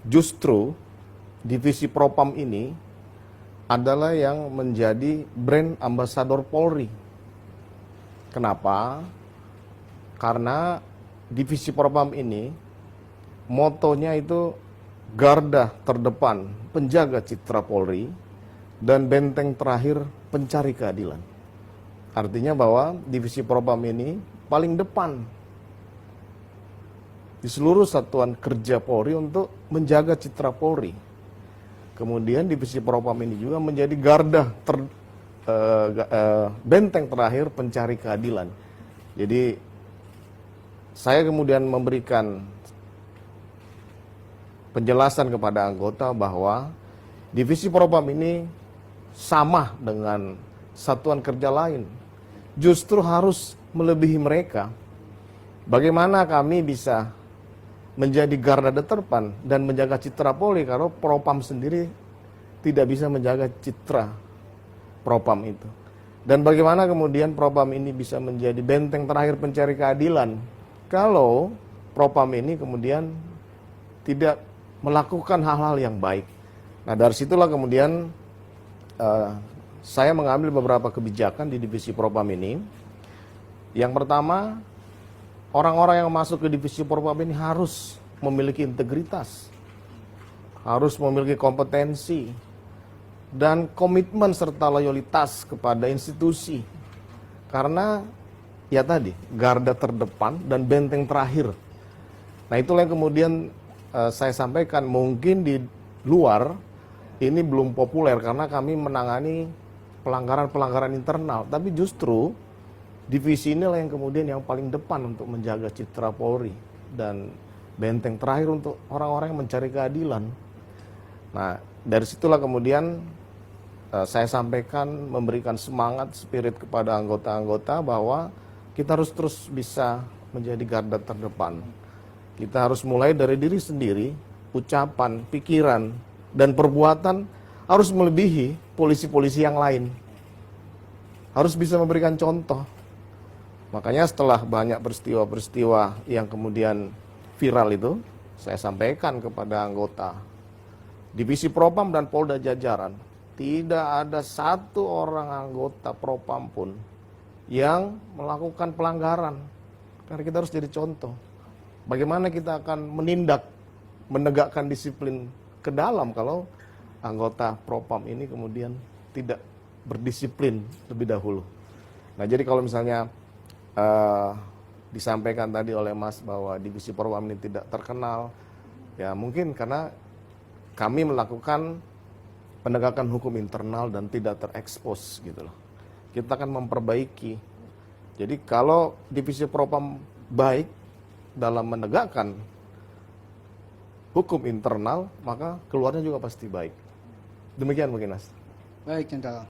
justru divisi Propam ini adalah yang menjadi brand ambasador Polri. Kenapa? Karena divisi Propam ini motonya itu garda terdepan penjaga citra Polri dan benteng terakhir pencari keadilan. Artinya bahwa divisi Propam ini paling depan di seluruh satuan kerja Polri untuk menjaga citra Polri. Kemudian divisi Propam ini juga menjadi garda benteng terakhir pencari keadilan. Jadi saya kemudian memberikan penjelasan kepada anggota bahwa divisi Propam ini sama dengan satuan kerja lain. Justru harus melebihi mereka. Bagaimana kami bisa menjadi garda terdepan dan menjaga citra Polri kalau Propam sendiri tidak bisa menjaga citra Propam itu. Dan bagaimana kemudian Propam ini bisa menjadi benteng terakhir pencari keadilan kalau Propam ini kemudian tidak melakukan hal-hal yang baik. Nah, dari situlah kemudian saya mengambil beberapa kebijakan di divisi Propam ini. Yang pertama, orang-orang yang masuk ke divisi Propam ini harus memiliki integritas, harus memiliki kompetensi, dan komitmen serta loyalitas kepada institusi. Karena, ya tadi, garda terdepan dan benteng terakhir. Nah, itulah yang kemudian saya sampaikan, mungkin di luar ini belum populer karena kami menangani pelanggaran-pelanggaran internal. Tapi justru divisi inilah yang kemudian yang paling depan untuk menjaga citra Polri dan benteng terakhir untuk orang-orang yang mencari keadilan. Nah, dari situlah kemudian saya sampaikan, memberikan semangat, spirit kepada anggota-anggota bahwa kita harus terus bisa menjadi garda terdepan. Kita harus mulai dari diri sendiri, ucapan, pikiran, dan perbuatan harus melebihi polisi-polisi yang lain. Harus bisa memberikan contoh. Makanya setelah banyak peristiwa-peristiwa yang kemudian viral itu, saya sampaikan kepada anggota divisi Propam dan Polda jajaran, tidak ada satu orang anggota Propam pun yang melakukan pelanggaran. Karena kita harus jadi contoh. Bagaimana kita akan menindak, menegakkan disiplin ke dalam kalau anggota Propam ini kemudian tidak berdisiplin lebih dahulu. Nah, jadi kalau misalnya disampaikan tadi oleh Mas bahwa divisi Propam ini tidak terkenal, ya mungkin karena kami melakukan penegakan hukum internal dan tidak terekspos gitu loh. Kita akan memperbaiki. Jadi kalau divisi Propam baik dalam menegakkan hukum internal, maka keluarnya juga pasti baik. Demikian mungkin, Mas. Baik, Jenderal.